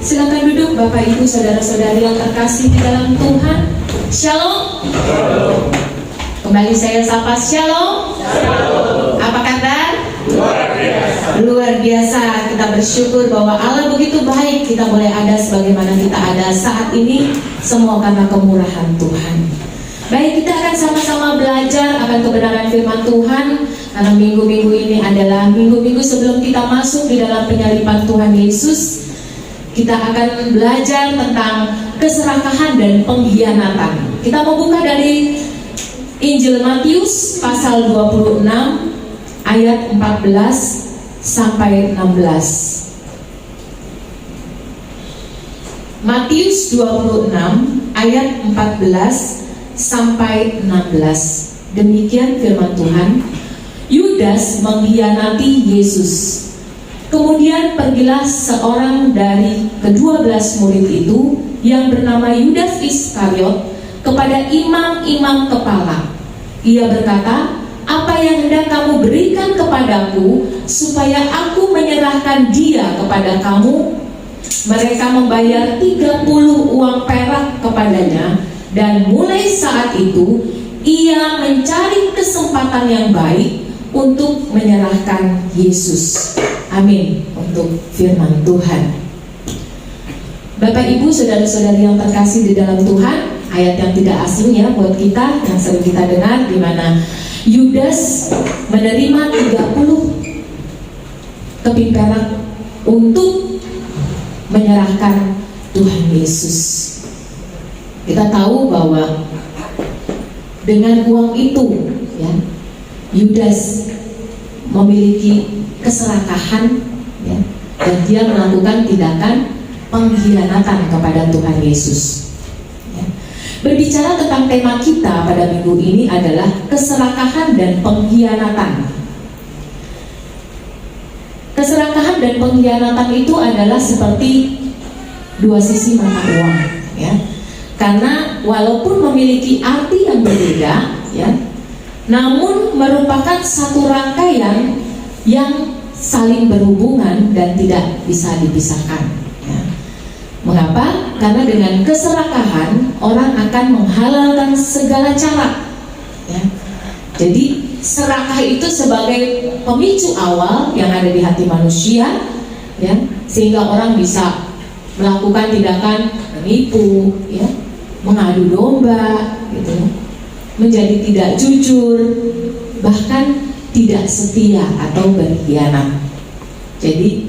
Silakan duduk Bapak Ibu saudara-saudari yang terkasih di dalam Tuhan. Shalom. Kembali saya sapa shalom. Apa kabar? Luar biasa. Kita bersyukur bahwa Allah begitu baik. Kita boleh ada sebagaimana kita ada saat ini, semua karena kemurahan Tuhan. Baik, kita akan sama-sama belajar akan kebenaran firman Tuhan. Karena minggu-minggu ini adalah minggu-minggu sebelum kita masuk di dalam penyaliban Tuhan Yesus. Kita akan belajar tentang keserakahan dan pengkhianatan. Kita mau buka dari Injil Matius pasal 26 ayat 14 sampai 16. Matius 26 ayat 14 sampai 16. Demikian firman Tuhan. Yudas mengkhianati Yesus. Kemudian pergilah seorang dari ke-12 murid itu yang bernama Yudas Iskariot kepada imam-imam kepala. Ia berkata, "Apa yang hendak kamu berikan kepadaku supaya aku menyerahkan dia kepada kamu?" Mereka membayar 30 uang perak kepadanya, dan mulai saat itu ia mencari kesempatan yang baik untuk menyerahkan Yesus. Amin. Untuk firman Tuhan. Bapak Ibu saudara-saudari yang terkasih di dalam Tuhan, ayat yang tidak asing ya buat kita, yang sering kita dengar, di mana Yudas menerima 30 keping perak untuk menyerahkan Tuhan Yesus. Kita tahu bahwa dengan uang itu ya, Yudas memiliki keserakahan ya, dan dia melakukan tindakan pengkhianatan kepada Tuhan Yesus ya. Berbicara tentang tema kita pada minggu ini adalah keserakahan dan pengkhianatan. Keserakahan dan pengkhianatan itu adalah seperti dua sisi mata uang ya. Karena walaupun memiliki arti yang berbeda ya, namun merupakan satu rangkaian yang saling berhubungan dan tidak bisa dipisahkan ya. Mengapa? Karena dengan keserakahan orang akan menghalalkan segala cara ya. Jadi serakah itu sebagai pemicu awal yang ada di hati manusia ya, sehingga orang bisa melakukan tindakan menipu ya, mengadu domba gitu, menjadi tidak jujur, bahkan tidak setia atau berkhianat. Jadi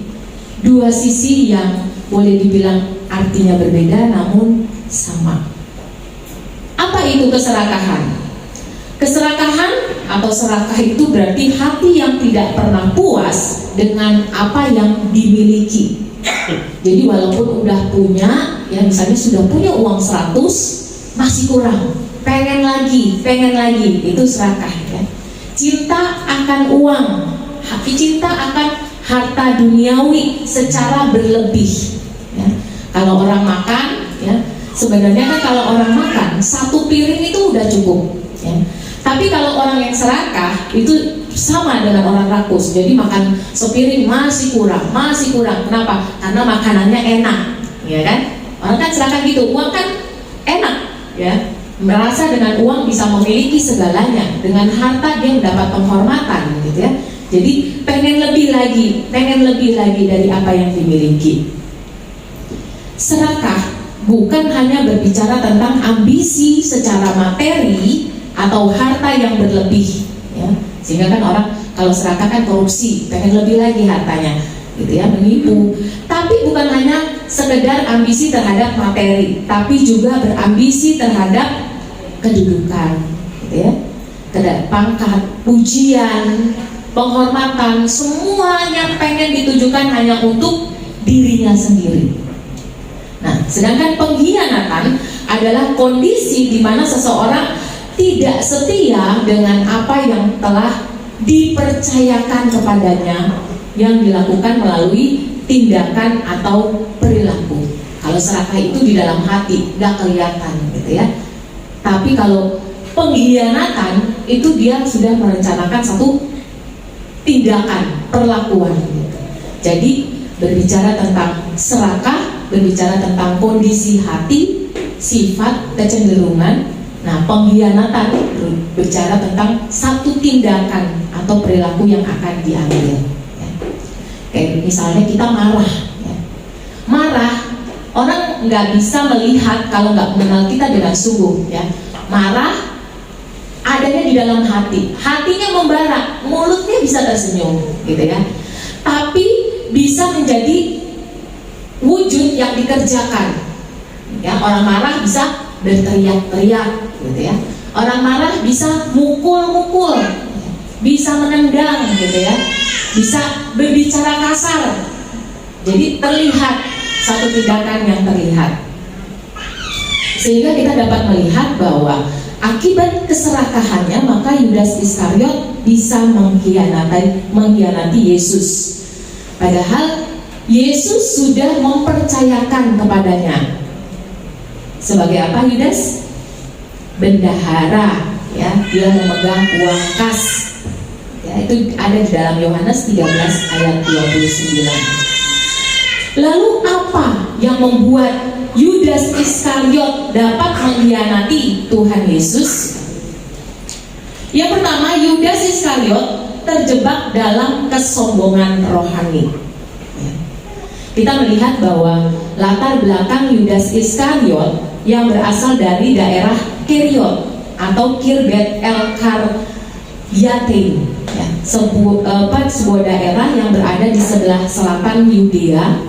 dua sisi yang boleh dibilang artinya berbeda namun sama. Apa itu keserakahan? Keserakahan atau serakah itu berarti hati yang tidak pernah puas dengan apa yang dimiliki. Jadi walaupun udah punya, ya misalnya sudah punya uang 100, masih kurang, pengen lagi, itu serakah ya. Cinta akan uang, cinta akan harta duniawi secara berlebih ya. Kalau orang makan ya, sebenarnya kan kalau orang makan satu piring itu udah cukup ya. Tapi kalau orang yang serakah itu sama dengan orang rakus. Jadi makan sepiring masih kurang. Kenapa? Karena makanannya enak, ya kan? Orang kan serakah gitu, uang kan enak ya. Merasa dengan uang bisa memiliki segalanya, dengan harta dia mendapat penghormatan gitu ya. Jadi pengen lebih lagi dari apa yang dimiliki. Serakah bukan hanya berbicara tentang ambisi secara materi atau harta yang berlebih ya. Sehingga kan orang kalau serakah kan korupsi, pengen lebih lagi hartanya gitu ya, menipu. Tapi bukan hanya sekedar ambisi terhadap materi, tapi juga berambisi terhadap kedudukan gitu ya, pangkat, pujian, penghormatan, semuanya pengen ditujukan hanya untuk dirinya sendiri. Nah, sedangkan pengkhianatan adalah kondisi di mana seseorang tidak setia dengan apa yang telah dipercayakan kepadanya yang dilakukan melalui tindakan atau perilaku. Kalau serakah itu di dalam hati, nggak kelihatan gitu ya. Tapi kalau pengkhianatan itu dia sudah merencanakan satu tindakan, perlakuan gitu. Jadi berbicara tentang serakah berbicara tentang kondisi hati, sifat, kecenderungan. Nah, pengkhianatan berbicara tentang satu tindakan atau perilaku yang akan diambil. Ya. Kayak misalnya kita marah. Ya. Marah, orang nggak bisa melihat kalau nggak mengenal kita dengan sungguh. Ya. Marah adanya di dalam hati, hatinya membara, mulutnya bisa tersenyum, gitu ya. Tapi bisa menjadi wujud yang dikerjakan. Ya, orang marah bisa berteriak-teriak, gitu ya. Orang marah bisa mukul-mukul, bisa menendang, gitu ya. Bisa berbicara kasar. Jadi terlihat satu tindakan yang terlihat. Sehingga kita dapat melihat bahwa akibat keserakahannya maka Yudas Iskariot bisa mengkhianati Yesus. Padahal Yesus sudah mempercayakan kepadanya. Sebagai apa Yudas? Bendahara, ya, dia memegang uang kas. Ya, itu ada di dalam Yohanes 13 ayat 29. Lalu apa yang membuat Yudas Iskariot dapat mengkhianati Tuhan Yesus? Yang pertama, Yudas Iskariot terjebak dalam kesombongan rohani. Kita melihat bahwa latar belakang Yudas Iskariot yang berasal dari daerah Keriot atau Kirbet El Karyatim, ya, sebuah daerah yang berada di sebelah selatan Yudea,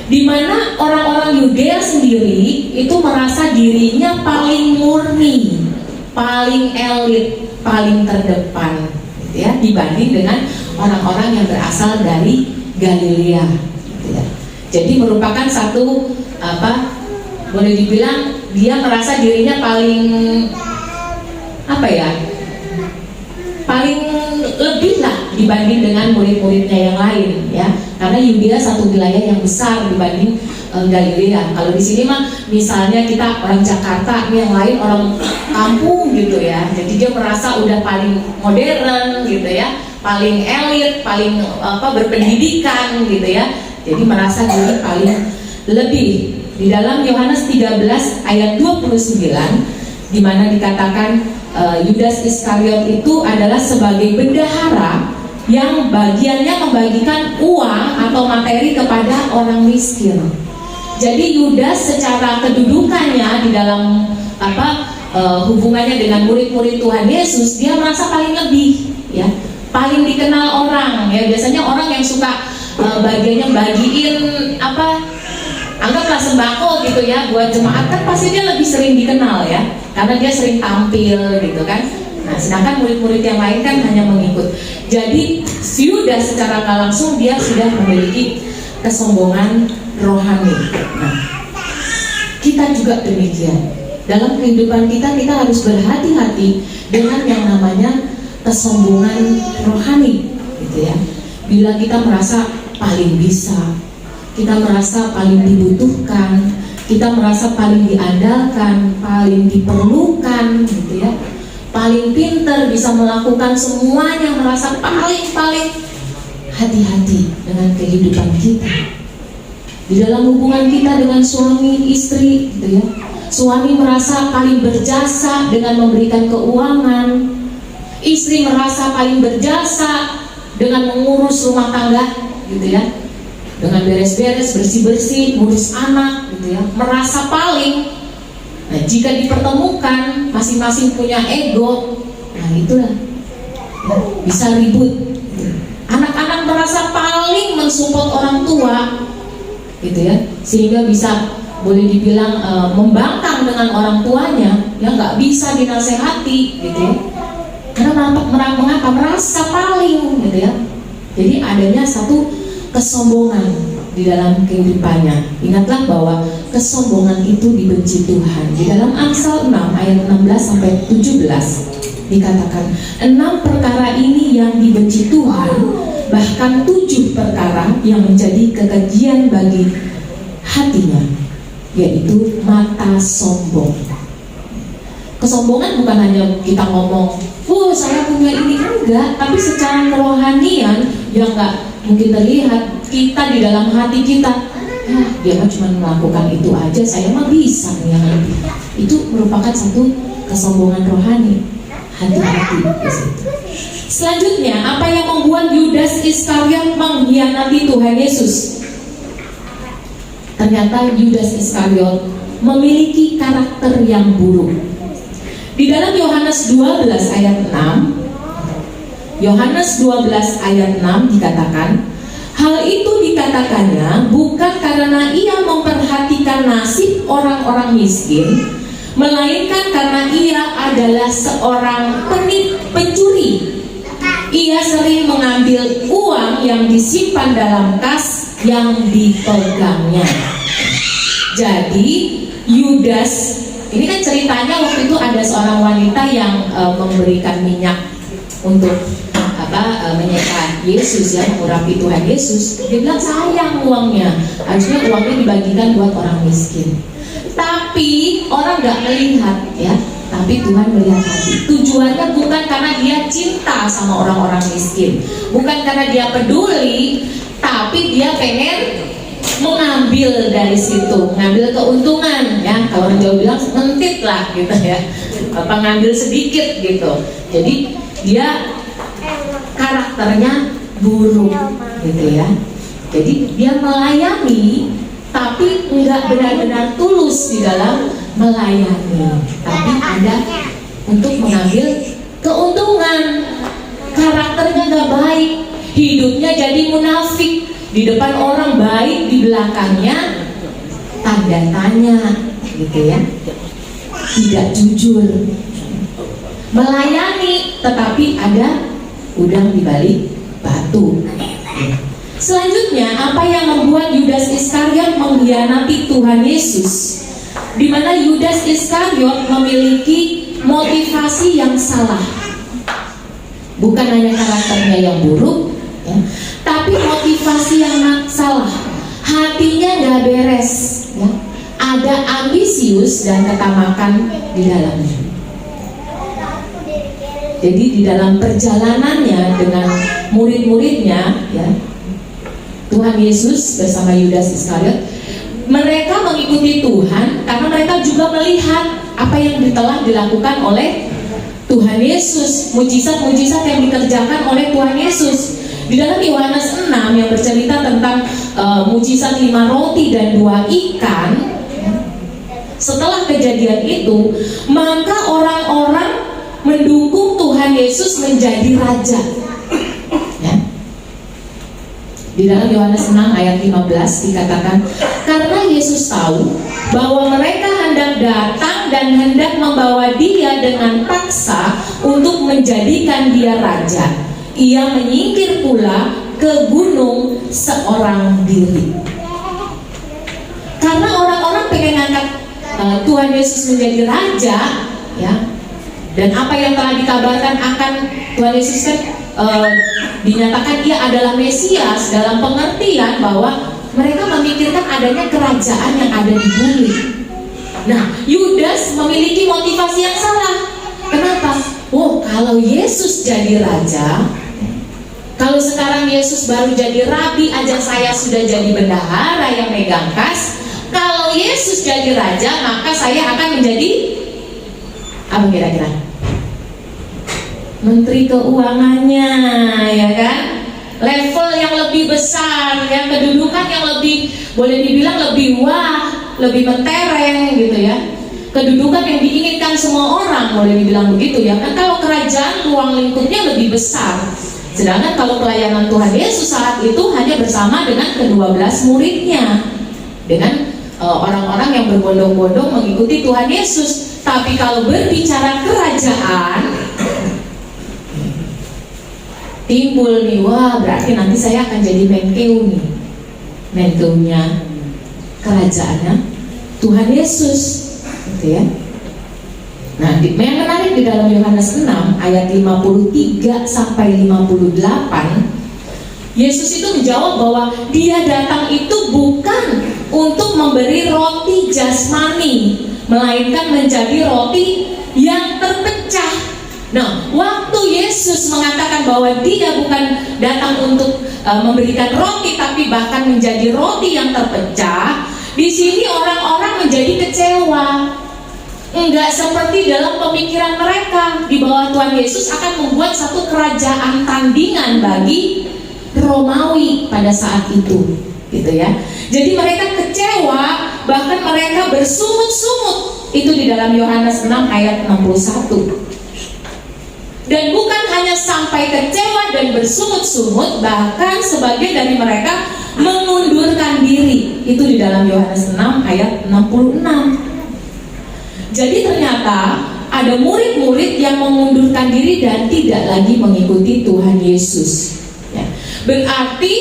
di mana orang-orang Yudea sendiri itu merasa dirinya paling murni, paling elit, paling terdepan, gitu ya, dibanding dengan orang-orang yang berasal dari Galilea. Gitu ya. Jadi merupakan satu boleh dibilang dia merasa dirinya paling paling lebih lah dibanding dengan murid-muridnya yang lain, ya, karena Yudea satu wilayah yang besar dibanding Galilea. Kalau di sini mah misalnya kita orang Jakarta, yang lain orang kampung gitu ya, jadi dia merasa udah paling modern gitu ya, paling elit, paling berpendidikan gitu ya, jadi merasa diri paling lebih. Di dalam Yohanes 13 ayat 29 di mana dikatakan Yudas Iskariot itu adalah sebagai bendahara yang bagiannya membagikan uang atau materi kepada orang miskin. Jadi Yudas secara kedudukannya di dalam hubungannya dengan murid-murid Tuhan Yesus, dia merasa paling lebih, ya, paling dikenal orang, ya. Biasanya orang yang suka bagiannya bagiin anggaplah sembako gitu ya buat jemaat, kan pasti dia lebih sering dikenal ya, karena dia sering tampil gitu kan. Nah, sedangkan murid-murid yang lain kan hanya mengikut. Jadi Yudas secara nggak langsung dia sudah memiliki kesombongan rohani. Nah, kita juga demikian. Dalam kehidupan kita harus berhati-hati dengan yang namanya kesombongan rohani, gitu ya. Bila kita merasa paling bisa, kita merasa paling dibutuhkan, kita merasa paling diandalkan, paling diperlukan, gitu ya, paling pintar, bisa melakukan semuanya, merasa paling hati-hati dengan kehidupan kita. Di dalam hubungan kita dengan suami istri, gitu ya, suami merasa paling berjasa dengan memberikan keuangan, istri merasa paling berjasa dengan mengurus rumah tangga, gitu ya, dengan beres-beres, bersih-bersih, ngurus anak, gitu ya, merasa paling. Nah, jika dipertemukan masing-masing punya ego, nah itulah ya, bisa ribut. Anak-anak merasa paling mensupport orang tua, gitu ya, sehingga bisa boleh dibilang membangkang dengan orang tuanya, yang nggak bisa dinasehati, gitu ya, karena mengapa merasa paling, gitu ya. Jadi adanya satu kesombongan di dalam kehidupannya. Ingatlah bahwa kesombongan itu dibenci Tuhan. Di dalam Amsal 6 ayat 16 sampai 17 dikatakan, 6 perkara ini yang dibenci Tuhan, bahkan 7 perkara yang menjadi kekejian bagi hatinya, yaitu mata sombong. Kesombongan bukan hanya kita ngomong, saya punya ini, enggak, tapi secara kerohanian yang enggak mungkin terlihat, kita di dalam hati kita dia mah cuma melakukan itu aja, saya mah bisa nih yang lebih. Itu merupakan satu kesombongan rohani. Hati-hati di situ. Selanjutnya, apa yang membuat Yudas Iskariot mengkhianati Tuhan Yesus? Ternyata Yudas Iskariot memiliki karakter yang buruk. Di dalam Yohanes 12 ayat 6, Yohanes 12 ayat 6 dikatakan, hal itu dikatakannya bukan karena ia memperhatikan nasib orang-orang miskin, melainkan karena ia adalah seorang pencuri. Ia sering mengambil uang yang disimpan dalam kas yang dipegangnya. Jadi Yudas, ini kan ceritanya waktu itu ada seorang wanita yang memberikan minyak untuk menyeka Yesus, ya, mengurapi Tuhan Yesus. Dia bilang sayang uangnya, harusnya uangnya dibagikan buat orang miskin. Tapi orang nggak melihat, ya. Tapi Tuhan melihat hati. Tujuannya bukan karena dia cinta sama orang-orang miskin, bukan karena dia peduli, tapi dia pengen mengambil dari situ, mengambil keuntungan, ya. Kalau orang Jawa bilang mentit lah, gitu ya. Ngambil sedikit gitu. Jadi dia karakternya buruk, gitu ya. Jadi dia melayani, tapi enggak benar-benar tulus di dalam melayani, tapi ada untuk mengambil keuntungan. Karakternya enggak baik, hidupnya jadi munafik. Di depan orang baik, di belakangnya tanda tanya, gitu ya. Tidak jujur, melayani tetapi ada udang di balik batu. Selanjutnya, apa yang membuat Yudas Iskariot mengkhianati Tuhan Yesus? Di mana Yudas Iskariot memiliki motivasi yang salah. Bukan hanya karakternya yang buruk, ya, tapi motivasi yang salah. Hatinya nggak beres, ya. Ada ambisius dan ketamakan di dalamnya. Jadi di dalam perjalanannya dengan murid-muridnya, ya, Tuhan Yesus bersama Yudas Iskariot, mereka mengikuti Tuhan karena mereka juga melihat apa yang telah dilakukan oleh Tuhan Yesus, mujizat-mujizat yang dikerjakan oleh Tuhan Yesus. Di dalam Yohanes 6 yang bercerita tentang mujizat 5 roti dan 2 ikan, setelah kejadian itu, maka orang-orang mendukung Tuhan Yesus menjadi raja, ya. Di dalam Yohanes 6 ayat 15 dikatakan, karena Yesus tahu bahwa mereka hendak datang dan hendak membawa dia dengan paksa untuk menjadikan dia raja, ia menyingkir pula ke gunung seorang diri. Karena orang-orang pengen angkat Tuhan Yesus menjadi raja, ya. Dan apa yang telah dikabarkan akan Tuhan Yesus kan dinyatakan ia adalah Mesias, dalam pengertian bahwa mereka memikirkan adanya kerajaan yang ada di bumi. Nah, Yudas memiliki motivasi yang salah. Kenapa? Oh, kalau Yesus jadi raja, kalau sekarang Yesus baru jadi rabi aja, saya sudah jadi bendahara yang megang kas. Kalau Yesus jadi raja, maka saya akan menjadi apa kira-kira? Menteri keuangannya, ya kan? Level yang lebih besar, yang kedudukan yang lebih, boleh dibilang lebih wah, lebih mentereng gitu ya. Kedudukan yang diinginkan semua orang, boleh dibilang begitu ya kan? Kalau kerajaan ruang lingkupnya lebih besar. Sedangkan kalau pelayanan Tuhan Yesus saat itu hanya bersama dengan ke-12 muridnya, dengan orang-orang yang berbondong-bondong mengikuti Tuhan Yesus. Tapi kalau berbicara kerajaan, timbul nih, wah berarti nanti saya akan jadi Menkeu nih, Menkeunya kerajaannya Tuhan Yesus, gitu ya. Nah, yang menarik di dalam Yohanes 6 ayat 53 sampai 58, Yesus itu menjawab bahwa dia datang itu bukan untuk memberi roti jasmani, melainkan menjadi roti yang terpecah. Nah, waktu Yesus mengatakan bahwa dia bukan datang untuk memberikan roti, tapi bahkan menjadi roti yang terpecah, di sini orang-orang menjadi kecewa. Enggak seperti dalam pemikiran mereka di bawah Tuhan Yesus akan membuat satu kerajaan tandingan bagi Romawi pada saat itu, gitu ya. Jadi mereka kecewa, bahkan mereka bersungut-sungut. Itu di dalam Yohanes 6 ayat 61. Dan bukan hanya sampai kecewa dan bersungut-sungut, bahkan sebagian dari mereka mengundurkan diri. Itu di dalam Yohanes 6 ayat 66. Jadi ternyata ada murid-murid yang mengundurkan diri dan tidak lagi mengikuti Tuhan Yesus. Ya. Berarti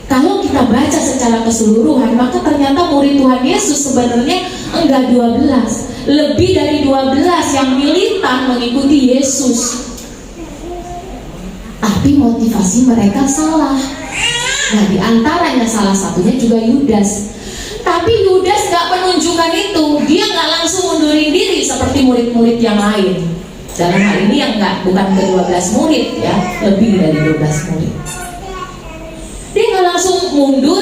kalau kita baca secara keseluruhan, maka ternyata murid Tuhan Yesus sebenarnya enggak 12, lebih dari 12 yang militan mengikuti Yesus. Tapi motivasi mereka salah. Nah, di antaranya salah satunya juga Yudas. Tapi Yudas gak menunjukkan itu. Dia gak langsung mundurin diri seperti murid-murid yang lain. Dalam hal ini yang bukan ke-12 murid ya, lebih dari 12 murid. Dia gak langsung mundur,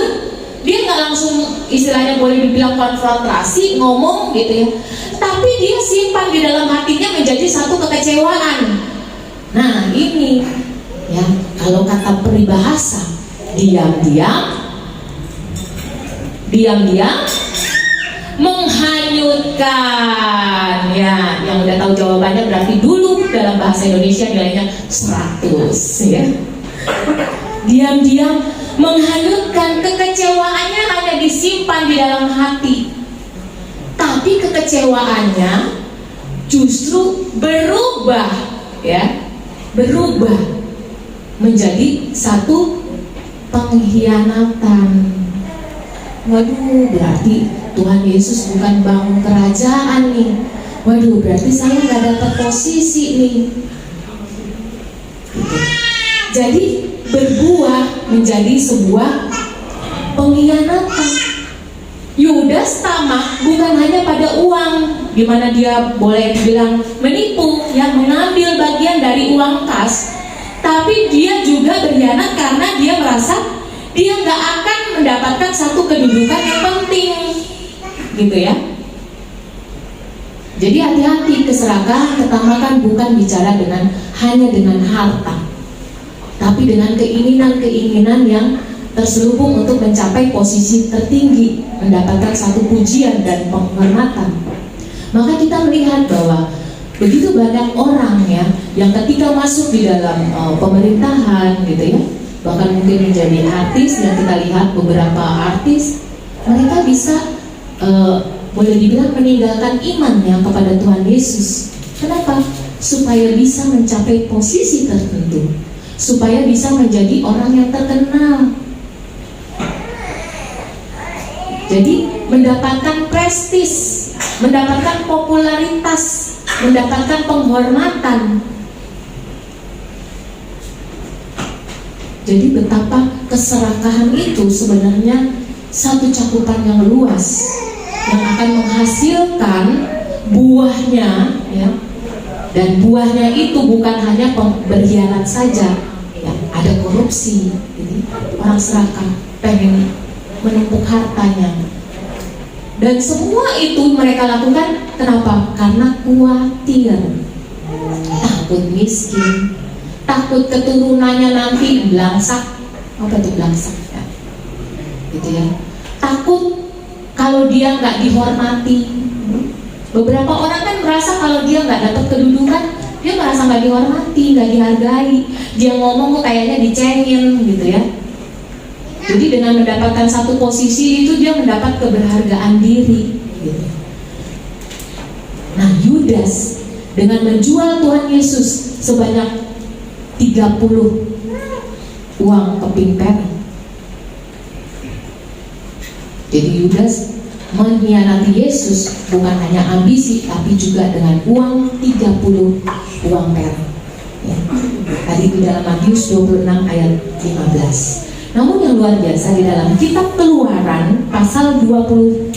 dia gak langsung istilahnya boleh dibilang konfrontasi, ngomong gitu ya. Tapi dia simpan di dalam hatinya menjadi satu kekecewaan. Nah ini ya, kalau kata peribahasa, diam-diam menghanyutkan. Ya, yang udah tahu jawabannya berarti dulu dalam bahasa Indonesia nilainya 100 ya. Diam-diam menghanyutkan, kekecewaannya hanya disimpan di dalam hati. Tapi kekecewaannya justru berubah ya, berubah menjadi satu pengkhianatan. Waduh, berarti Tuhan Yesus bukan bangun kerajaan nih. Waduh, berarti saya nggak dapat posisi nih. Gitu. Jadi berbuah menjadi sebuah pengkhianatan. Yudas tamak bukan hanya pada uang, di mana dia boleh dibilang menipu, yang mengambil bagian dari uang kas, tapi dia juga berkhianat karena dia merasa dia nggak akan mendapatkan satu kedudukan yang penting, gitu ya. Jadi hati-hati, keserakahan ketamakan bukan bicara hanya dengan harta, tapi dengan keinginan-keinginan yang terselubung untuk mencapai posisi tertinggi, mendapatkan satu pujian dan penghormatan. Maka kita melihat bahwa begitu banyak orang ya yang ketika masuk di dalam pemerintahan gitu ya, bahkan mungkin menjadi artis, yang kita lihat beberapa artis mereka bisa boleh dibilang meninggalkan imannya kepada Tuhan Yesus. Kenapa? Supaya bisa mencapai posisi tertentu, supaya bisa menjadi orang yang terkenal. Jadi mendapatkan prestis, mendapatkan popularitas, mendapatkan penghormatan. Jadi betapa keserakahan itu sebenarnya satu cakupan yang luas yang akan menghasilkan buahnya ya. Dan buahnya itu bukan hanya berkhianat saja ya, ada korupsi gitu. Orang serakah pengen menumpuk hartanya. Dan semua itu mereka lakukan kenapa? Karena khawatir, takut miskin, takut keturunannya nanti belangsak. Apa itu belangsak ya? Gitu ya. Takut kalau dia nggak dihormati. Beberapa orang kan merasa kalau dia nggak dapat kedudukan, dia merasa nggak dihormati, nggak dihargai. Dia ngomong kok kayaknya dicengin gitu ya. Jadi dengan mendapatkan satu posisi itu dia mendapat keberhargaan diri gitu. Nah Yudas dengan menjual Tuhan Yesus sebanyak 30 uang keping perak. Jadi Yudas mengkhianati Yesus bukan hanya ambisi, tapi juga dengan uang 30 uang perak ya. Tadi di dalam Matius 26 ayat 15. Namun yang luar biasa di dalam kitab Keluaran pasal 21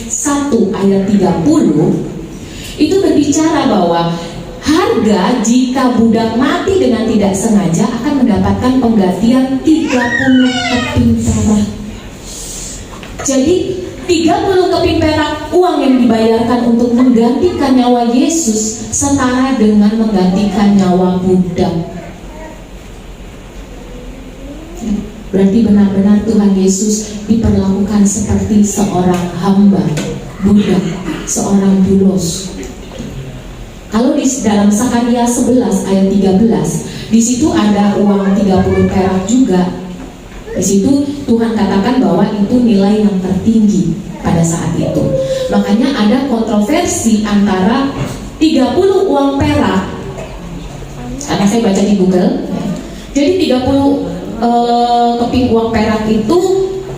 ayat 30 itu berbicara bahwa harga jika budak mati dengan tidak sengaja akan mendapatkan penggantian 30 keping perak. Jadi 30 keping perak uang yang dibayarkan untuk menggantikan nyawa Yesus setara dengan menggantikan nyawa budak. Berarti benar-benar Tuhan Yesus diperlakukan seperti seorang hamba, budak, seorang bulos. Kalau di dalam Sakaria 11 ayat 13, di situ ada uang 30 perak juga. Di situ Tuhan katakan bahwa itu nilai yang tertinggi pada saat itu. Makanya ada kontroversi antara 30 uang perak, karena saya baca di Google. Jadi 30 keping uang perak itu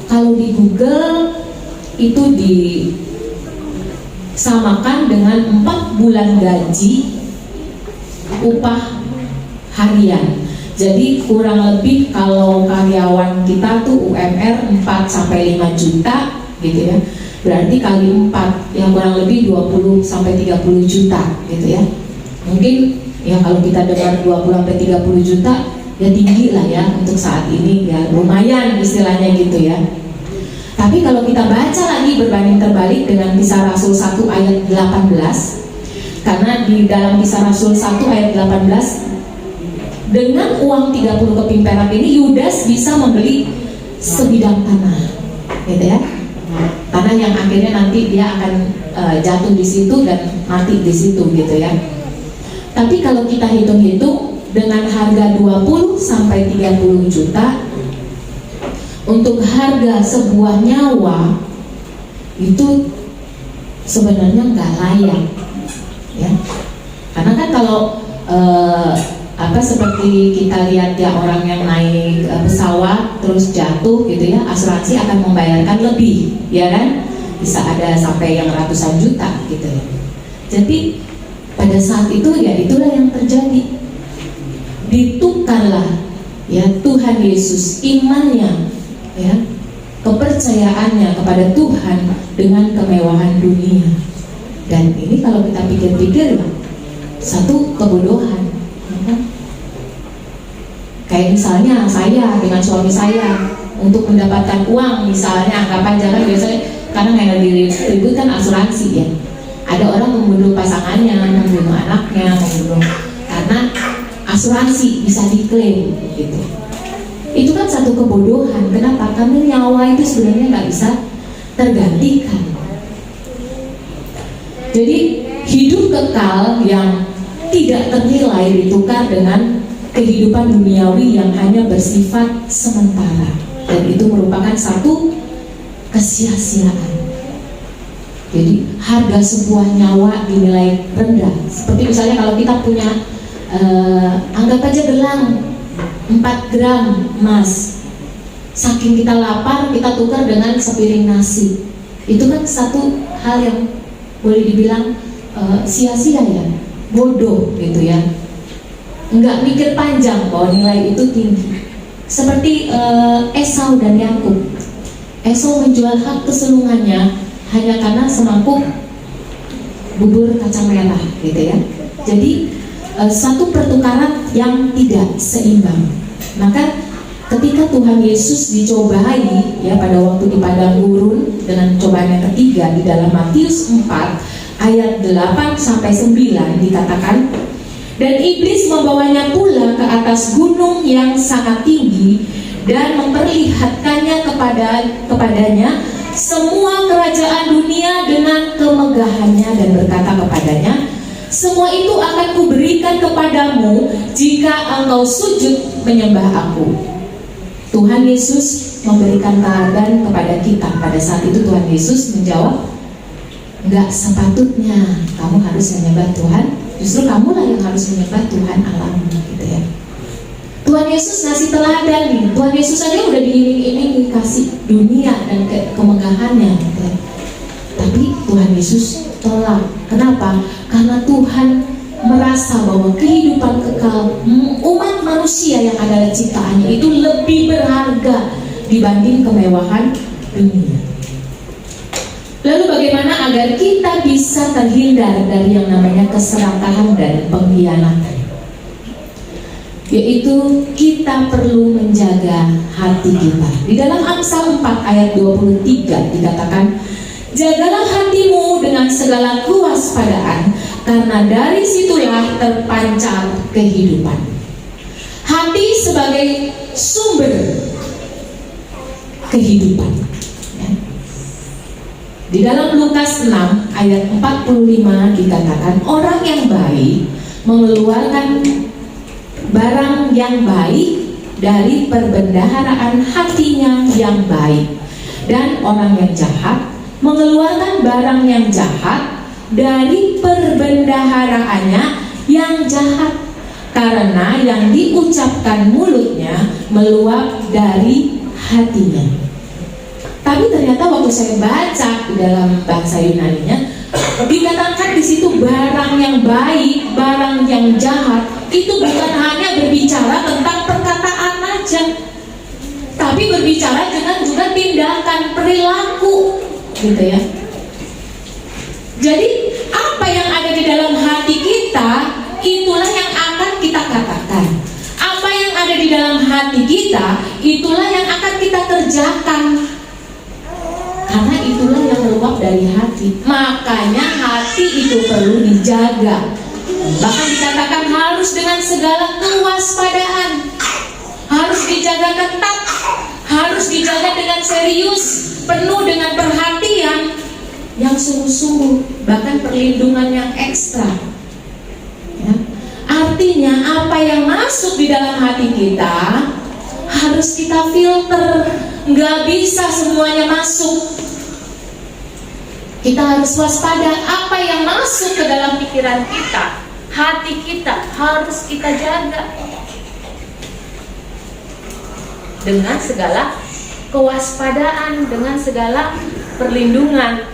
kalau di Google itu disamakan dengan 4 bulan gaji upah harian. Jadi kurang lebih kalau karyawan kita tuh UMR 4 sampai 5 juta gitu ya. Berarti kali 4 yang kurang lebih 20 sampai 30 juta gitu ya. Mungkin ya kalau kita dengar 20 sampai 30 juta ya tinggi lah ya untuk saat ini, ya lumayan istilahnya gitu ya. Tapi kalau kita baca lagi berbanding terbalik dengan Kisah Rasul 1 ayat 18, karena di dalam Kisah Rasul 1 ayat 18, dengan uang 30 keping perak ini Yudas bisa membeli sebidang tanah, gitu ya. Tanah yang akhirnya nanti dia akan jatuh di situ dan mati di situ, gitu ya. Tapi kalau kita hitung-hitung dengan harga 20 sampai 30 juta untuk harga sebuah nyawa itu sebenarnya nggak layak, ya. Karena kan kalau seperti kita lihat ya orang yang naik pesawat terus jatuh gitu ya, asuransi akan membayarkan lebih, ya kan, bisa ada sampai yang ratusan juta gitu ya. Jadi pada saat itu ya itulah yang terjadi, ditukarlah ya Tuhan Yesus imannya, ya kepercayaannya kepada Tuhan dengan kemewahan dunia. Dan ini kalau kita pikir-pikir satu kebodohan, ya kan? Kayak misalnya saya dengan suami saya untuk mendapatkan uang, misalnya anggap aja kan biasanya karena yang lagi ribut kan asuransi ya. Ada orang membunuh pasangannya, membunuh anaknya, membunuh karena asuransi bisa diklaim gitu. Itu kan satu kebodohan. Kenapa? Karena nyawa itu sebenarnya nggak bisa tergantikan. Jadi hidup kekal yang tidak ternilai ditukar dengan kehidupan duniawi yang hanya bersifat sementara, dan itu merupakan satu kesia-siaan. Jadi harga sebuah nyawa dinilai rendah. Seperti misalnya kalau kita punya anggap aja gelang 4 gram emas, saking kita lapar kita tukar dengan sepiring nasi. Itu kan satu hal yang boleh dibilang sia-sia ya, bodoh gitu ya, nggak mikir panjang bahwa nilai itu tinggi. Seperti Esau dan Yakub. Esau menjual hak kesulungannya hanya karena semangkuk bubur kacang merah gitu ya. Jadi satu pertukaran yang tidak seimbang. Maka ketika Tuhan Yesus dicobai ya pada waktu di padang gurun dengan cobaan yang ketiga di dalam Matius 4 ayat 8 sampai 9 dikatakan, dan iblis membawanya pula ke atas gunung yang sangat tinggi dan memperlihatkannya kepadanya semua kerajaan dunia dengan kemegahannya, dan berkata kepadanya, semua itu akan kuberikan kepadamu jika engkau sujud menyembah aku. Tuhan Yesus memberikan teladan kepada kita. Pada saat itu Tuhan Yesus menjawab, enggak sepatutnya kamu harus menyembah Tuhan, justru kamulah yang harus menyembah Tuhan Allahmu, gitu ya. Tuhan Yesus ngasih teladan nih. Tuhan Yesus aja udah diiming-imingi kasih dunia dan kemegahannya, gitu ya. Tapi Tuhan Yesus tolak. Kenapa? Karena Tuhan merasa bahwa kehidupan kekal umat manusia yang adalah ciptaannya itu lebih berharga dibanding kemewahan dunia. Lalu bagaimana agar kita bisa bisa terhindar dari yang namanya keserakahan dan pengkhianatan. Yaitu kita perlu menjaga hati kita. Di dalam Amsal 4 ayat 23 dikatakan, jagalah hatimu dengan segala kewaspadaan, karena dari situlah terpancar kehidupan. Hati sebagai sumber kehidupan. Ya. Di dalam Lukas 6 ayat 45 dikatakan, orang yang baik mengeluarkan barang yang baik dari perbendaharaan hatinya yang baik, dan orang yang jahat mengeluarkan barang yang jahat dari perbendaharaannya yang jahat, karena yang diucapkan mulutnya meluap dari hatinya. Tapi ternyata waktu saya baca di dalam bahasa Yunaninya, dikatakan di situ barang yang baik, barang yang jahat, itu bukan hanya berbicara tentang perkataan aja, tapi berbicara dengan juga tindakan, perilaku, gitu ya. Jadi apa yang ada di dalam hati kita, itulah yang akan kita katakan. Apa yang ada di dalam hati kita, itulah yang akan kita kerjakan. Karena itulah yang meluap dari hati. Makanya hati itu perlu dijaga. Bahkan dikatakan harus dengan segala kewaspadaan, harus dijaga ketat, harus dijaga dengan serius, penuh dengan perhatian yang sungguh-sungguh, bahkan perlindungan yang ekstra. Ya. Artinya apa yang masuk di dalam hati kita harus kita filter, nggak bisa semuanya masuk. Kita harus waspada apa yang masuk ke dalam pikiran kita, hati kita harus kita jaga dengan segala kewaspadaan, dengan segala perlindungan.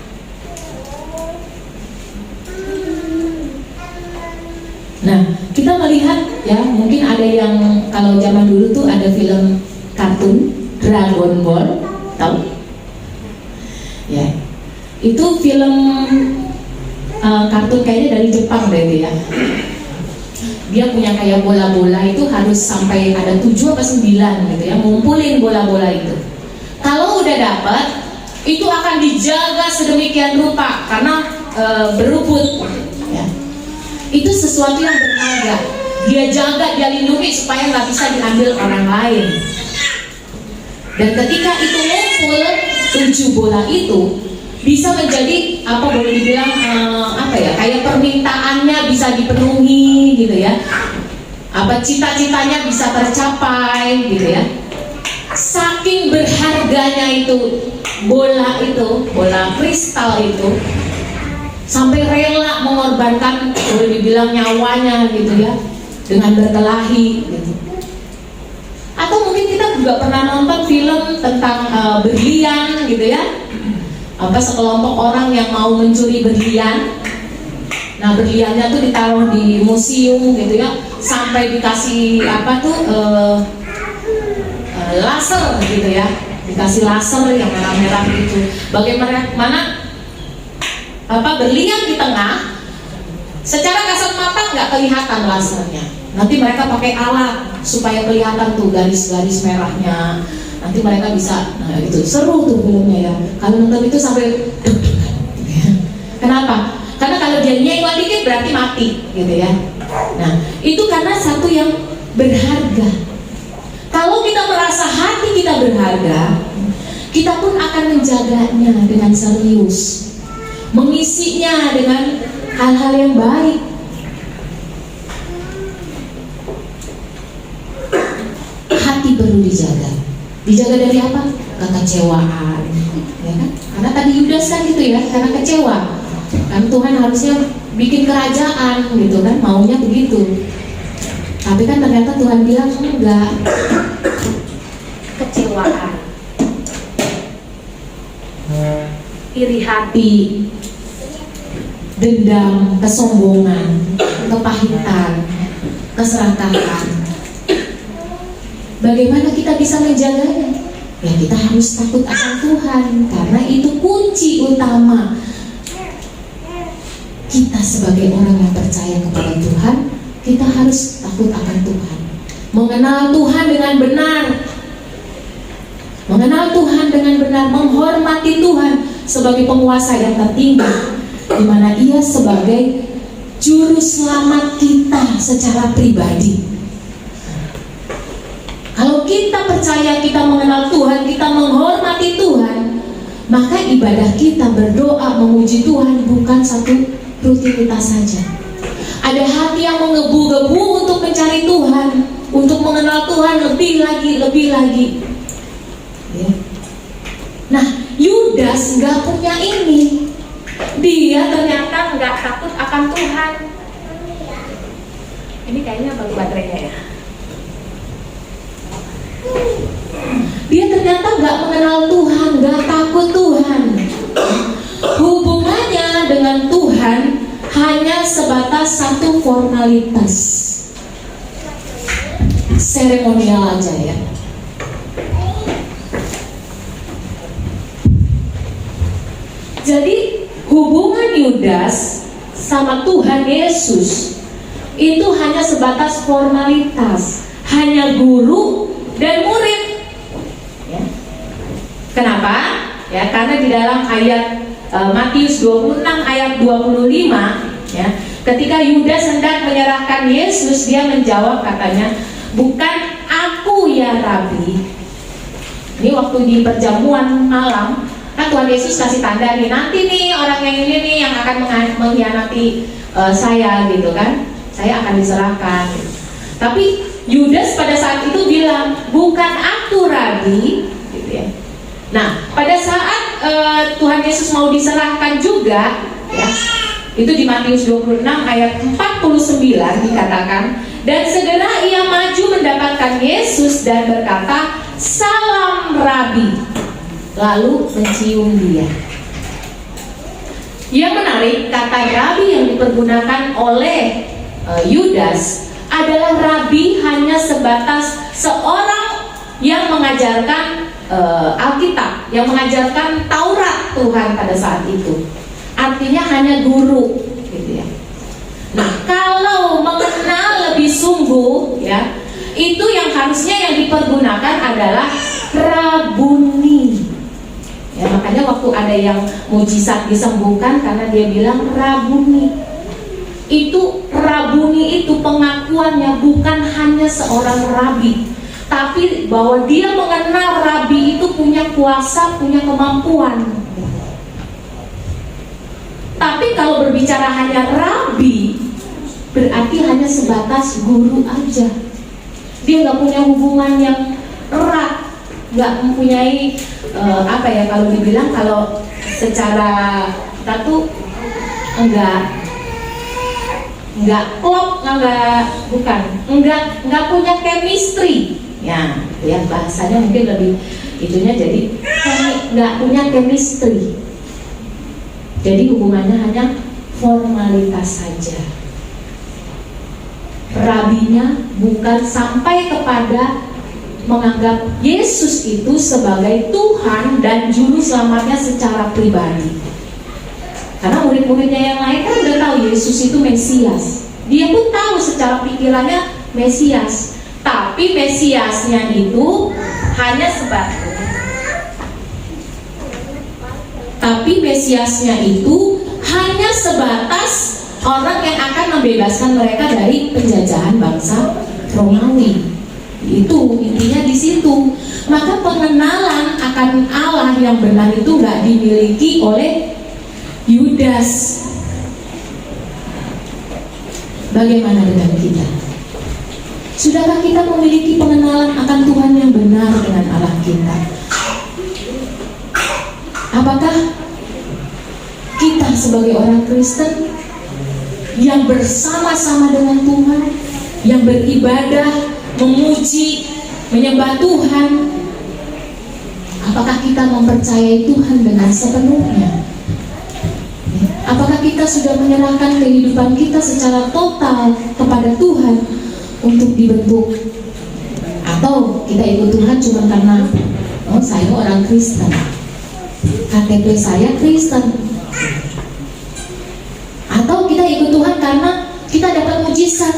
Nah, kita melihat ya, mungkin ada yang kalau zaman dulu tuh ada film kartun Dragon Ball, tahu? Ya, itu film kartun kayaknya dari Jepang deh ya. Dia punya kayak bola-bola itu harus sampai ada 7 atau 9 gitu ya, ngumpulin bola-bola itu. Kalau udah dapat, itu akan dijaga sedemikian rupa karena berebut. Ya. Itu sesuatu yang berharga. Dia jaga, dia lindungi supaya nggak bisa diambil orang lain. Dan ketika itu ngumpul 7 bola itu, bisa menjadi apa boleh dibilang apa ya, kayak permintaannya bisa dipenuhi gitu ya, apa cita-citanya bisa tercapai gitu ya. Saking berharganya itu bola kristal itu, sampai rela mengorbankan boleh dibilang nyawanya gitu ya, dengan berkelahi gitu. Atau mungkin kita juga pernah nonton film tentang berlian gitu ya, apa sekelompok orang yang mau mencuri berlian. Nah, berliannya tuh ditaruh di museum gitu ya, sampai dikasih apa tuh laser gitu ya, dikasih laser yang merah-merah gitu. Bagaimana apa berlian di tengah, secara kasat mata nggak kelihatan lasernya. Nanti mereka pakai alat supaya kelihatan tuh garis-garis merahnya. Nanti mereka bisa, nah itu seru tuh filmnya ya. Kalau nonton itu sampai kenapa? Karena kalau dia nyenggol dikit berarti mati gitu ya. Nah itu karena satu yang berharga. Kalau kita merasa hati kita berharga, kita pun akan menjaganya dengan serius, mengisinya dengan hal-hal yang baik. Hati perlu dijaga. Dijaga dari apa? Kekecewaan, ya kan? Karena tadi Yudas kan gitu ya, karena kecewa. Kan Tuhan harusnya bikin kerajaan gitu kan, maunya begitu. Tapi kan ternyata Tuhan bilang enggak. Kecewaan, iri hati, dendam, kesombongan, kepahitan, keserakahan. Bagaimana kita bisa menjaganya? Ya kita harus takut akan Tuhan, karena itu kunci utama kita sebagai orang yang percaya kepada Tuhan, kita harus takut akan Tuhan, mengenal Tuhan dengan benar, mengenal Tuhan dengan benar, menghormati Tuhan sebagai penguasa yang tertinggi, di mana Ia sebagai juru selamat kita secara pribadi. Kalau kita percaya, kita mengenal Tuhan, kita menghormati Tuhan, maka ibadah kita berdoa memuji Tuhan bukan satu rutinitas saja. Ada hati yang menggebu-gebu untuk mencari Tuhan, untuk mengenal Tuhan lebih lagi. Ya. Nah, Yudas nggak punya ini. Dia ternyata nggak takut akan Tuhan. Ini kayaknya baru baterainya ya. Dia ternyata nggak mengenal Tuhan, nggak takut Tuhan. Hubungannya dengan Tuhan hanya sebatas satu formalitas, seremonial aja ya. Jadi hubungan Yudas sama Tuhan Yesus itu hanya sebatas formalitas, hanya guru dan murid. Ya. Kenapa? Ya, karena di dalam ayat Matius 26 ayat 25, ya, ketika Yudas hendak menyerahkan Yesus, dia menjawab katanya, "Bukan aku ya Rabi." Ini waktu di perjamuan malam, kan Tuhan Yesus kasih tanda nih, nanti nih orang yang ini nih yang akan mengkhianati saya gitu kan, saya akan diserahkan. Tapi Yudas pada saat itu bilang, "Bukan aku Rabi," gitu ya. Nah, pada saat Tuhan Yesus mau diserahkan juga, ya, itu di Matius 26 ayat 49 dikatakan, "Dan segera ia maju mendapatkan Yesus dan berkata, 'Salam Rabi,' lalu mencium dia." Yang menarik, kata Rabi yang dipergunakan oleh Yudas adalah Rabi hanya sebatas seorang yang mengajarkan Alkitab, yang mengajarkan Taurat Tuhan pada saat itu. Artinya hanya guru, gitu ya. Nah, kalau mengenal lebih sungguh, ya, itu yang harusnya yang dipergunakan adalah Rabuni. Ya, makanya waktu ada yang mujizat disembuhkan karena dia bilang Rabuni. Itu Rabuni itu pengakuannya bukan hanya seorang rabi, tapi bahwa dia mengenal Rabi itu punya kuasa, punya kemampuan. Tapi kalau berbicara hanya Rabi, berarti hanya sebatas guru aja. Dia nggak punya hubungan yang erat, nggak mempunyai apa ya, kalau dibilang kalau secara kita tuh enggak klop, enggak punya chemistry. Ya, bahasanya mungkin lebih itunya, jadi nggak punya chemistry. Jadi hubungannya hanya formalitas saja. Rabinya bukan sampai kepada menganggap Yesus itu sebagai Tuhan dan juru selamatnya secara pribadi. Karena murid-muridnya yang lain kan udah tahu Yesus itu Mesias. Dia pun tahu secara pikirannya Mesias. Tapi Mesiasnya itu hanya sebatas. Orang yang akan membebaskan mereka dari penjajahan bangsa Romawi. Itu intinya di situ. Maka pengenalan akan Allah yang benar itu nggak dimiliki oleh Yudas. Bagaimana dengan kita? Sudahkah kita memiliki pengenalan akan Tuhan yang benar dengan Allah kita? Apakah kita sebagai orang Kristen yang bersama-sama dengan Tuhan, yang beribadah, memuji, menyembah Tuhan, apakah kita mempercayai Tuhan dengan sepenuhnya? Apakah kita sudah menyerahkan kehidupan kita secara total kepada Tuhan untuk dibentuk? Atau kita ikut Tuhan cuma karena saya orang Kristen, KTP saya Kristen? Atau mujizat.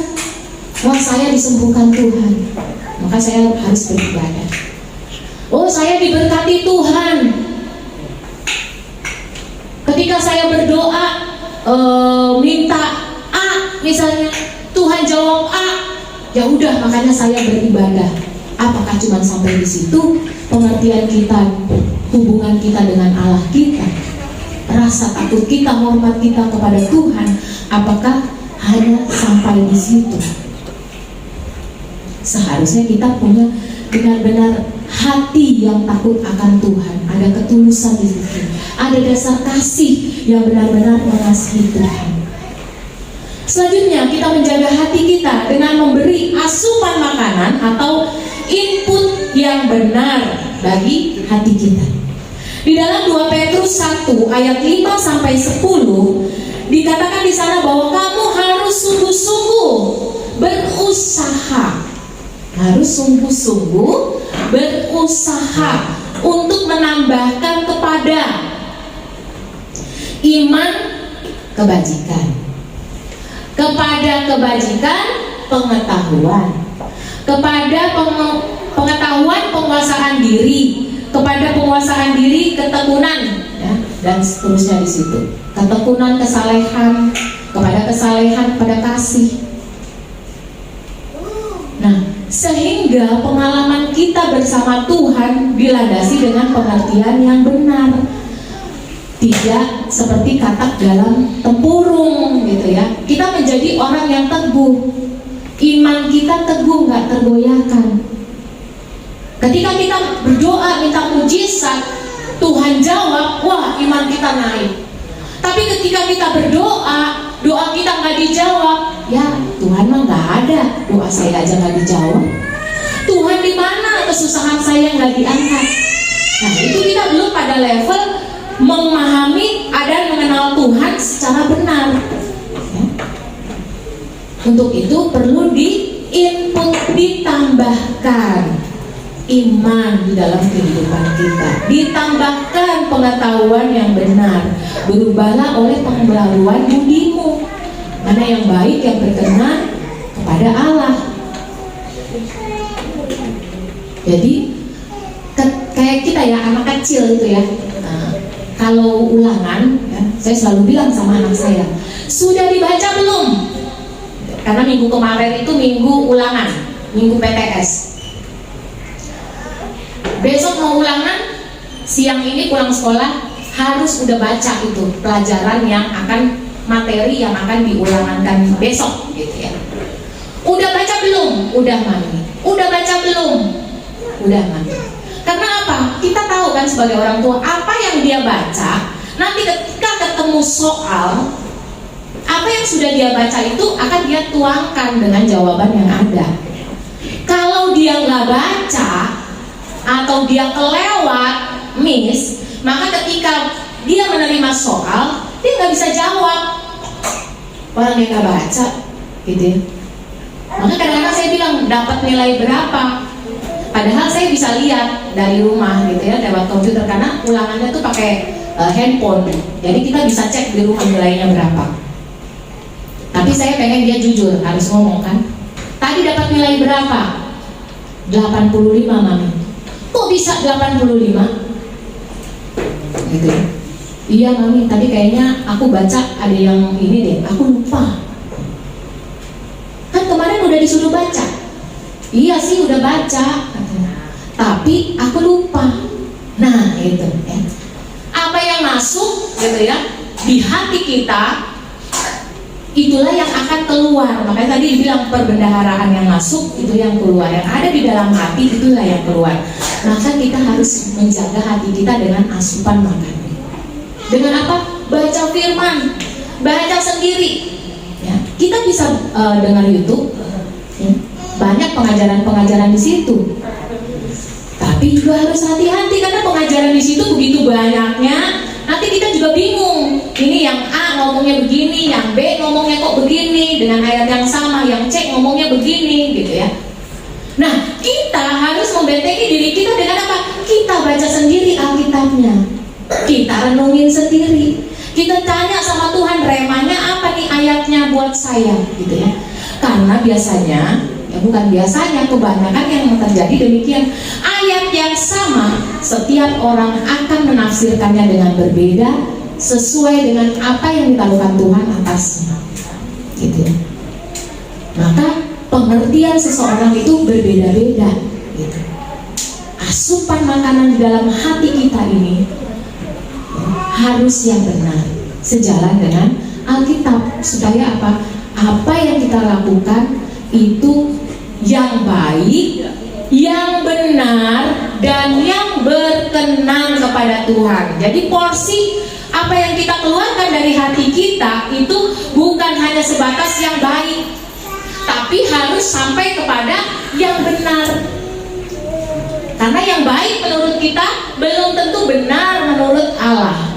Wah, saya disembuhkan Tuhan, maka saya harus beribadah. Oh, saya diberkati Tuhan. Ketika saya berdoa minta A misalnya, Tuhan jawab A, ya udah makanya saya beribadah. Apakah cuma sampai di situ pengertian kita, hubungan kita dengan Allah kita, rasa takut kita, hormat kita kepada Tuhan, apakah hanya sampai di situ? Seharusnya kita punya benar-benar hati yang takut akan Tuhan, ada ketulusan di situ, ada dasar kasih yang benar-benar mengasihi Tuhan. Selanjutnya kita menjaga hati kita dengan memberi asupan makanan atau input yang benar bagi hati kita. Di dalam 2 Petrus 1 ayat 5 sampai 10 dikatakan di sana bahwa kamu harus sungguh-sungguh berusaha, harus sungguh-sungguh berusaha untuk menambahkan kepada iman kebajikan, kepada kebajikan pengetahuan, kepada pengetahuan penguasaan diri, kepada penguasaan diri ketekunan, ya, dan seterusnya di situ. Ketekunan kesalehan, kepada kesalehan, kepada kasih. Nah, sehingga pengalaman kita bersama Tuhan dilandasi dengan pengertian yang benar, tidak seperti katak dalam tempurung gitu ya. Kita menjadi orang yang teguh, iman kita teguh, nggak tergoyahkan. Ketika kita berdoa minta mujizat, Tuhan jawab, wah iman kita naik. Tapi ketika kita berdoa, doa kita nggak dijawab, ya Tuhan mah nggak ada, doa saya aja nggak dijawab. Tuhan di mana kesusahan saya nggak diangkat? Nah, itu kita belum pada level memahami dan mengenal Tuhan secara benar. Ya. Untuk itu perlu di-input, ditambahkan iman di dalam kehidupan kita, ditambahkan pengetahuan yang benar. Berubahlah oleh pembaharuan budimu, mana yang baik, yang berkenan kepada Allah. Jadi kayak kita ya, anak kecil itu ya, kalau ulangan ya, saya selalu bilang sama anak saya, sudah dibaca belum? Karena minggu kemarin itu minggu ulangan, minggu PTS. Besok mau ulangan, siang ini pulang sekolah harus udah baca itu pelajaran yang akan, materi yang akan diulangankan besok gitu ya. Udah baca belum? Udah mami. Udah baca belum? Udah mami. Karena apa? Kita tahu kan sebagai orang tua, apa yang dia baca, nanti ketika ketemu soal, apa yang sudah dia baca itu akan dia tuangkan dengan jawaban yang ada. Kalau dia nggak baca atau dia kelewat, miss, maka ketika dia menerima soal, dia nggak bisa jawab. Orang yang nggak baca, gitu ya. Maka kadang-kadang saya bilang dapat nilai berapa, padahal saya bisa lihat dari rumah, gitu ya, lewat komputer, karena ulangannya tuh pakai handphone, jadi kita bisa cek di rumah nilainya berapa. Tapi saya pengen dia jujur, harus ngomong kan. Tadi dapat nilai berapa? 85 mami. Kok bisa 85? Gitu. Iya mami, tadi kayaknya aku baca ada yang ini deh, aku lupa. Kan kemarin udah disuruh baca. Iya sih udah baca, tapi aku lupa. Nah itu ya. Apa yang masuk gitu ya di hati kita, itulah yang akan keluar. Makanya tadi dibilang perbendaharaan yang masuk itu yang keluar, yang ada di dalam hati itulah yang keluar. Maka kita harus menjaga hati kita dengan asupan makanan. Dengan apa? Baca firman, baca sendiri. Ya, kita bisa dengar YouTube, ya, banyak pengajaran-pengajaran di situ. Tapi juga harus hati-hati karena pengajaran di situ begitu banyaknya. Nanti kita juga bingung. Ini yang A ngomongnya begini, yang B ngomongnya kok begini, dengan ayat yang sama, yang C ngomongnya begini, gitu ya. Nah, kita harus membentengi diri kita dengan apa? Kita baca sendiri Alkitabnya, kita renungin sendiri, kita tanya sama Tuhan, remanya apa nih ayatnya buat saya, gitu ya. Karena biasanya, ya bukan biasanya, kebanyakan yang terjadi demikian. Ayat yang sama, setiap orang akan menafsirkannya dengan berbeda sesuai dengan apa yang ditaruhkan Tuhan atasnya, gitu ya. Maka pengertian seseorang itu berbeda-beda, gitu. Asupan makanan di dalam hati kita ini harus yang benar, sejalan dengan Alkitab, supaya apa? Apa yang kita lakukan itu yang baik, yang benar, dan yang berkenan kepada Tuhan. Jadi porsi apa yang kita keluarkan dari hati kita itu bukan hanya sebatas yang baik, tapi harus sampai kepada yang benar. Karena yang baik menurut kita belum tentu benar menurut Allah,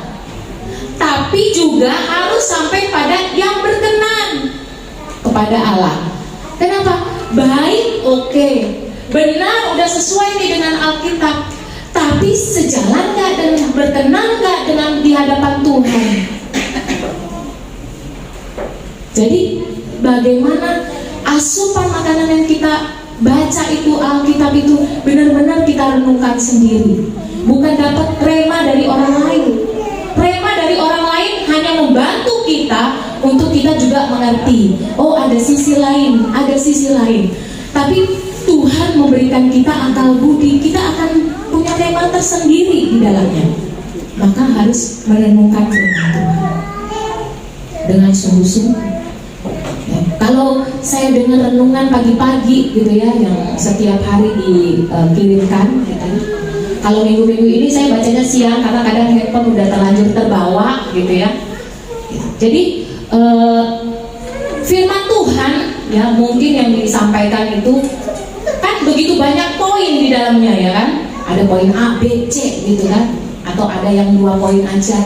tapi juga harus sampai pada yang berkenan kepada Allah. Kenapa? Baik, oke, benar, udah sesuai nih dengan Alkitab, tapi sejalan gak dan berkenan gak dengan di hadapan Tuhan? Jadi bagaimana asupan makanan yang kita baca itu, Alkitab itu benar-benar kita renungkan sendiri, bukan dapat rema dari orang lain. Rema dari orang lain hanya membantu kita untuk kita juga mengerti, oh ada sisi lain, ada sisi lain. Tapi Tuhan memberikan kita akal budi, kita akan punya rema tersendiri di dalamnya. Maka harus merenungkan firman Tuhan dengan sungguh-sungguh. Ya, kalau saya dengar renungan pagi-pagi gitu ya, yang setiap hari dikirimkan, gitu. Kalau minggu-minggu ini saya bacanya siang karena kadang handphone udah terlanjur terbawa gitu ya. Jadi firman Tuhan ya mungkin yang disampaikan itu kan begitu banyak poin di dalamnya ya kan. Ada poin A, B, C gitu kan. Atau ada yang 2 poin aja.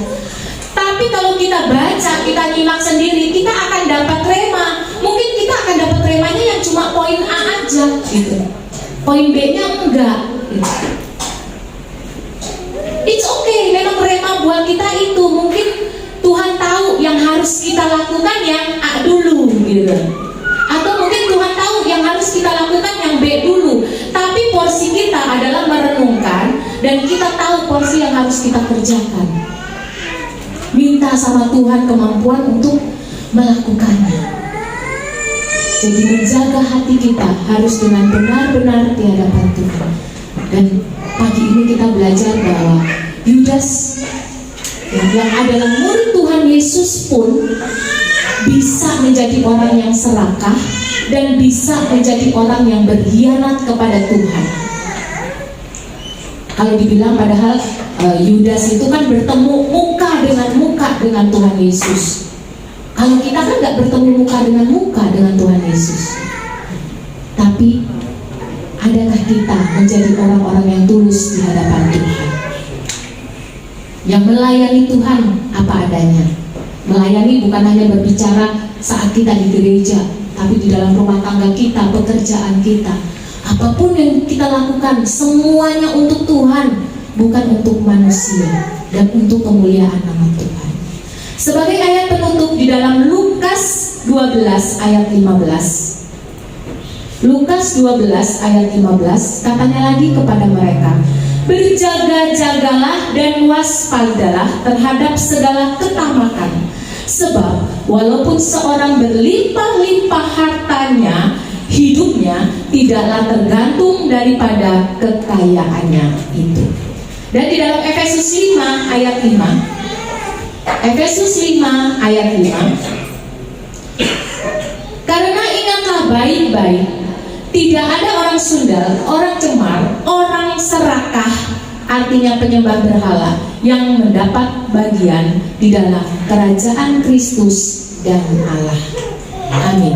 Tapi kalau kita baca, kita nyimak sendiri, kita akan dapat rema. Mungkin kita akan dapat remanya yang cuma poin A aja gitu. Poin B-nya enggak gitu. It's okay, memang rema buat kita itu mungkin Tuhan tahu yang harus kita lakukan yang A dulu gitu. Atau mungkin Tuhan tahu yang harus kita lakukan yang B dulu. Tapi porsi kita adalah merenungkan dan kita tahu porsi yang harus kita kerjakan. Minta sama Tuhan kemampuan untuk melakukannya. Jadi menjaga hati kita harus dengan benar-benar di hadapan Tuhan. Dan pagi ini kita belajar bahwa Yudas yang adalah murid Tuhan Yesus pun bisa menjadi orang yang serakah dan bisa menjadi orang yang berkhianat kepada Tuhan. Kalau dibilang padahal Yudas itu kan bertemu muka dengan Tuhan Yesus. Kalau kita kan nggak bertemu muka dengan Tuhan Yesus. Tapi adakah kita menjadi orang-orang yang tulus di hadapan Tuhan, yang melayani Tuhan apa adanya? Melayani bukan hanya berbicara saat kita di gereja, tapi di dalam rumah tangga kita, pekerjaan kita, apapun yang kita lakukan, semuanya untuk Tuhan, bukan untuk manusia, dan untuk kemuliaan nama Tuhan. Sebagai ayat penutup di dalam Lukas 12 ayat 15. Lukas 12 ayat 15 katanya lagi kepada mereka, berjaga-jagalah dan waspadalah terhadap segala ketamakan, sebab walaupun seorang berlimpah-limpah hartanya, hidupnya tidaklah tergantung daripada kekayaannya itu. Dan di dalam Efesus 5 ayat 5, Efesus 5 ayat 5, karena ingatlah baik-baik, tidak ada orang sundal, orang cemar, orang serakah, artinya penyembah berhala, yang mendapat bagian di dalam kerajaan Kristus dan Allah. Amin.